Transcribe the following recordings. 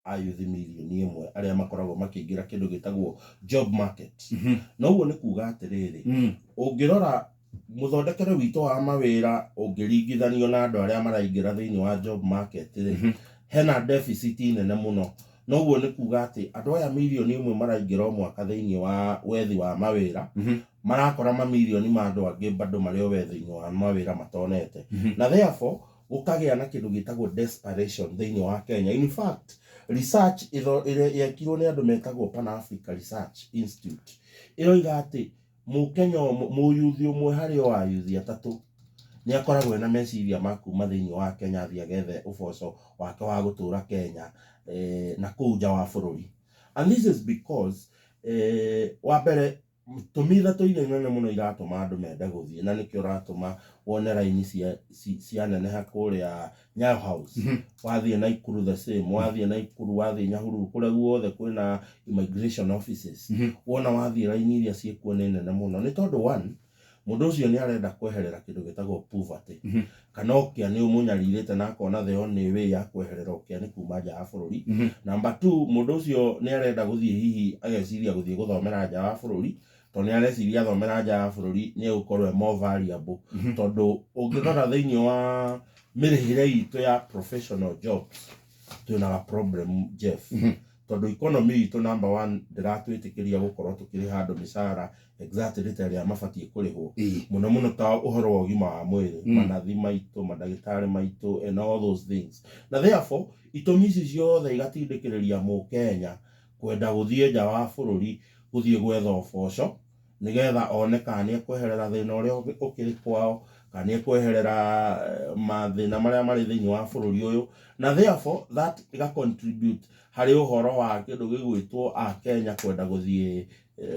a youth milioni 1 aria makoragwo makĩingĩra kĩndũ gĩtagwo job market. Na ũguo nĩ kuga atĩrĩrĩ, ũngĩrora mũthondekere witũ wa mawĩra ũngĩringithanio na andũ arĩa maraingĩra thĩinĩ wa job market rĩ, hena deficit nene mũno. Na ũguo nĩ kuga atĩ andũ aya milioni 1 maraingĩra o mwaka thĩinĩ wa wethi wa mawĩra, marakora mamilioni ma andũ angĩ bado marĩ o wethinĩ wa mawĩra matonete. Na therefore gũkagĩa na kĩndũ gĩtagwo desperation thĩinĩ wa Kenya. In fact, research ĩrĩa yekirwo nĩ andũ metagwo Pan Africa Research Institute ĩroiga atĩ mũkenya mũyuthi ũmwe harĩ o ayuthi atatũ nĩ akoragwo na meciria ma kuma thĩinĩ wa Kenya athiĩ agethe ũboco wake wa gũtũũra Kenya na kũu nja wa bũrũri. And this is because wa mbere tũmitha tũinene mũno iratũma andũ mende gũthiĩ, na nĩkĩo ũratũma wone raini cia neneha kũrĩa Nyayo House, wathiĩ Naikuru the same, wathiĩ Naikuru, wathiĩ Nyahururu, kũrĩa guothe kwĩna immigration offices, wona wathiĩ raini iria ciĩkuo nĩ nene mũno. Nĩ tondũ one, mũndũ ũcio nĩ arenda kweherera kĩndũ gĩtagwo poverty, kana ũkĩa nĩ ũmũnyarirĩte na akona the only way ya kweherera ũkĩa nĩ kuma nja wa bũrũri. Number two, mũndũ ũcio nĩ arenda gũthiĩ hihi ageciria gũthiĩ gũthomera nja wa bũrũri, tondũ nĩ areciria athomera nja wa bũrũri nĩ egũkorwo more valuable. Tondũ ũngĩrora thĩinĩ wa mĩrĩhĩre itũ ya professional jobs twĩna problem, Jeff. Tondũ economy itũ number one ndĩratwĩtĩkĩria gũkorwo tũkĩrĩ handũ mĩcara exactly ta ĩrĩa mabatiĩ kũrĩhwo. Mũno mũno ta ũhoro wa ũgima wa mwĩrĩ, manathi maitũ, mandagĩtarĩ maitũ and all those things. Na therefore itũmi ici ciothe igatindĩkĩrĩria mũkenya kwenda gũthiĩ nja wa bũrũri gũthiĩ gwetha ũboco, nĩgetha one kana nĩ ekweherera thĩna ũrĩa ũkĩrĩ kwao, kana nĩ ekweherera mathĩna marĩa marĩ thĩinĩ wa bũrũri ũyũ. Na therefore that iga contribute harĩ ũhoro wa kĩndũ gĩgwĩtwo a Kenya kwenda gũthiĩ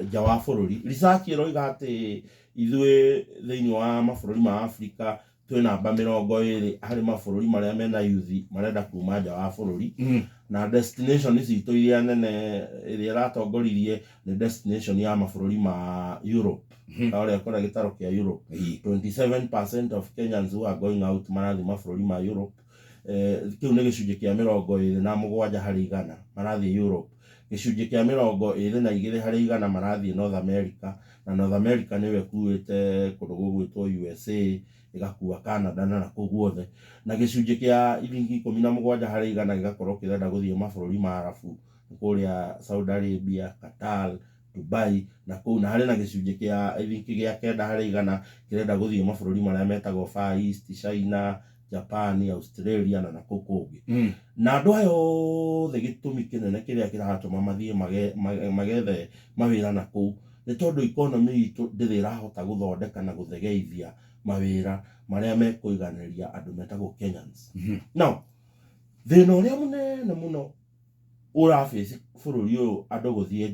nja wa bũrũri. Research ĩroiga atĩ ithuĩ thĩinĩ wa mabũrũri ma Africa twĩ namba 20 harĩ mabũrũri marĩa mena yuthi marenda kuma nja wa bũrũri. Na destination citũ iria nene ĩrĩa ĩratongoririe nĩ destination ya mabũrũri ma Europe, ũrĩa kũrĩa gĩtaro kĩa Europe. 27% of Kenyans who are going out marathiĩ mabũrũri ma Europe. Kĩu nĩ gĩcunjĩ kĩa 27 harĩ 100 marathiĩ Europe. Gĩcunjĩ kĩa 22 harĩ 100 marathiĩ North America, na North America nĩwe ĩkuĩte kũndũ gũgwĩtwo USA, ĩgakua Canada na kũu guothe. Na gĩcunjĩ kĩa 17 harĩ 100 gĩgakorwo kĩrenda gũthiĩ mabũrũri ma Arabu, kũrĩa Saudi Arabia, Qatar, Dubai na kũu. Na harĩ na gĩcunjĩ kĩa 9 harĩ 100 kĩrenda gũthiĩ mabũrũri marĩa metagwo Far East, China, Japan, Australia na kũu kũngĩ. Na andũ aya othe gĩtũmi kĩnene kĩrĩa kĩratũma mathiĩ magethe mawĩra na kũu nĩ tondũ economy itũ ndĩrĩ ĩrahota gũthondeka na gũthegeithia mawĩra marĩa mekũiganĩria andũ metagwo Kenyans. Now thĩna ũrĩa mũnene mũno ũraface bũrũri ũyũ andũ gũthiĩ